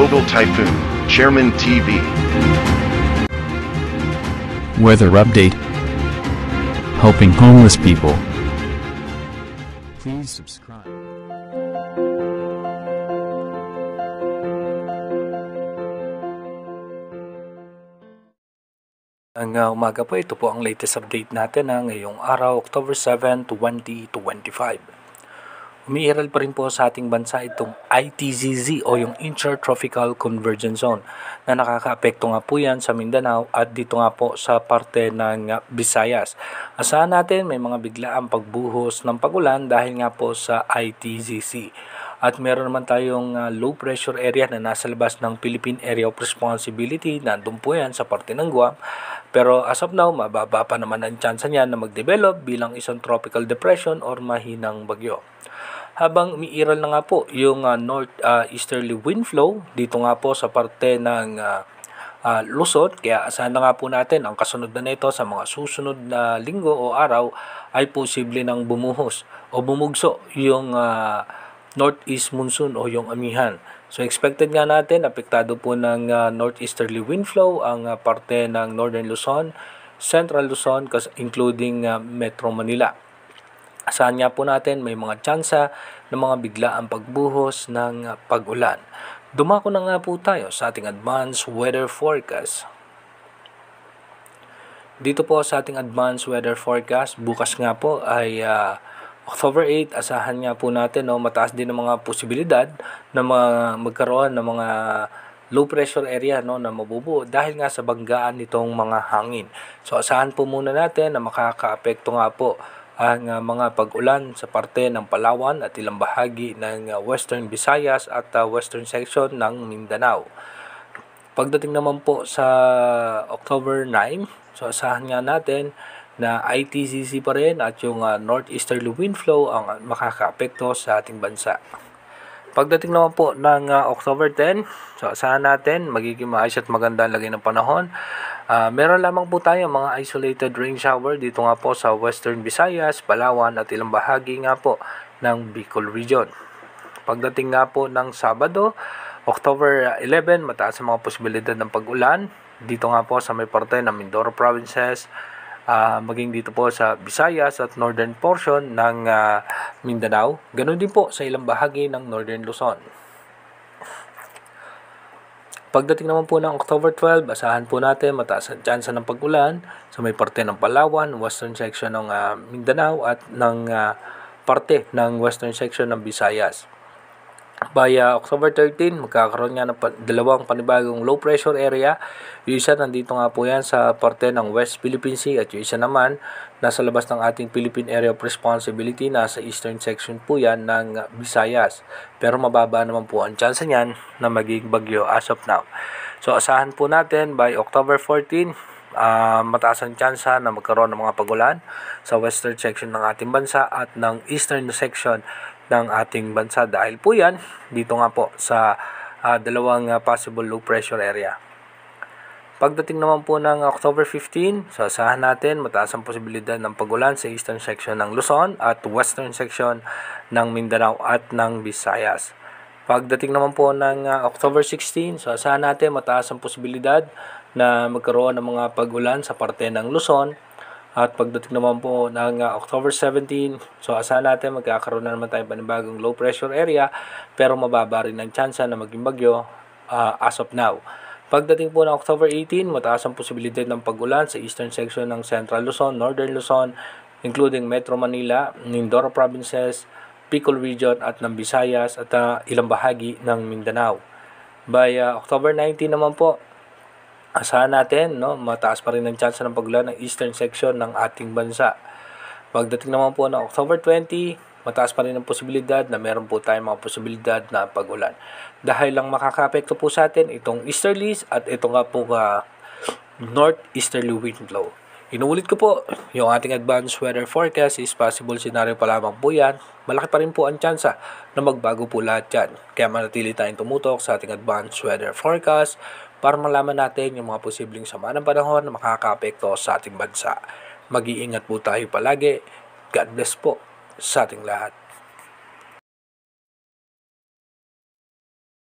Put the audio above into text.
Global Typhoon, Chairman TV. Weather update. Helping homeless people. Please subscribe. Umaga po, ito po ang latest update natin ngayong araw, October 7, 2025. Umiiral pa rin po sa ating bansa itong ITZZ o yung Intertropical Convergence Zone na nakakaapekto nga po yan sa Mindanao at dito nga po sa parte ng Visayas. Asahan natin may mga biglaang pagbuhos ng pagulan dahil nga po sa ITZZ. At meron naman tayong low pressure area na nasa labas ng Philippine Area of Responsibility. Nandun po yan sa parte ng Guam. Pero as of now, mababa pa naman ang chance niya na mag-develop bilang isang tropical depression or mahinang bagyo. Habang umiiral na nga po yung north-easterly wind flow dito nga po sa parte ng Luzon, kaya asahan na nga po natin ang kasunod na nito sa mga susunod na linggo o araw ay posible nang bumuhos o bumugso yung northeast monsoon o yung amihan. So expected nga natin, apektado po ng northeasterly wind flow ang parte ng Northern Luzon, Central Luzon, including Metro Manila. Asahan nga po natin may mga tsansa ng mga biglaang pagbuhos ng pag-ulan. Dumako na nga po tayo sa ating advanced weather forecast. Dito po sa ating advanced weather forecast, bukas nga po ay October 8, asahan nga po natin mataas din ang mga posibilidad na magkaroon ng mga low pressure area na mabubuo dahil nga sa banggaan nitong mga hangin. So asahan po muna natin na makakaapekto nga po ang mga pag-ulan sa parte ng Palawan at ilang bahagi ng Western Visayas at Western section ng Mindanao. Pagdating naman po sa October 9, so asahan nga natin na ITZZ pa rin at yung northeasterly wind flow ang makakaapekto sa ating bansa. Pagdating naman po ng October 10, so asahan natin magiging maayos at maganda ang lagay ng panahon. Meron lamang po tayo mga isolated rain shower dito nga po sa Western Visayas, Palawan at ilang bahagi nga po ng Bicol region. Pagdating nga po ng Sabado, October 11, mataas ang mga posibilidad ng pag-ulan dito nga po sa may parte ng Mindoro provinces, maging dito po sa Visayas at northern portion ng Mindanao. Ganon din po sa ilang bahagi ng Northern Luzon. Pagdating naman po ng October 12, asahan po natin mataas ang tsansa ng pag-ulan sa may parte ng Palawan, western section ng Mindanao at ng parte ng western section ng Visayas. By October 13, magkakaroon nga ng dalawang panibagong low pressure area. Yung isa nandito nga po yan sa parte ng West Philippine Sea at yung isa naman nasa labas ng ating Philippine Area of Responsibility, nasa eastern section po yan ng Visayas. Pero mababa naman po ang chance niyan na maging bagyo as of now. So asahan po natin by October 14, mataas ang tsansa na magkaroon ng mga pagulan sa western section ng ating bansa at ng eastern section ng ating bansa dahil po yan dito nga po sa dalawang possible low pressure area. Pagdating naman po ng October 15, so asahan natin mataas ang posibilidad ng pagulan sa eastern section ng Luzon at western section ng Mindanao at ng Visayas. Pagdating naman po ng October 16, so asahan natin mataas ang posibilidad na magkaroon ng mga pagulan sa parte ng Luzon. At pagdating naman po ng October 17, so asahan natin magkakaroon na naman tayo panibagong low pressure area pero mababa rin ang tsansa na maging bagyo as of now. Pagdating po ng October 18, mataas ang posibilidad ng pag-ulan sa eastern section ng Central Luzon, Northern Luzon, including Metro Manila, Mindoro provinces, Bicol region at ng Visayas at ilang bahagi ng Mindanao. By October 19 naman po, asahan natin mataas pa rin ang chance ng pag-ulan ng eastern section ng ating bansa. Pagdating naman po ng October 20, mataas pa rin ang posibilidad na meron po tayong mga posibilidad na pag-ulan. Dahil lang makakaapekto po sa atin itong easterlies at ito nga po northeasterly wind flow. Inuulit ko po, yung ating advanced weather forecast is possible scenario pa lamang po yan. Malaki pa rin po ang tsansa na magbago po lahat yan. Kaya manatili tayong tumutok sa ating advanced weather forecast para malaman natin yung mga posibleng sama ng panahon na makakaapekto sa ating bansa. Mag-iingat po tayo palagi. God bless po sa ating lahat.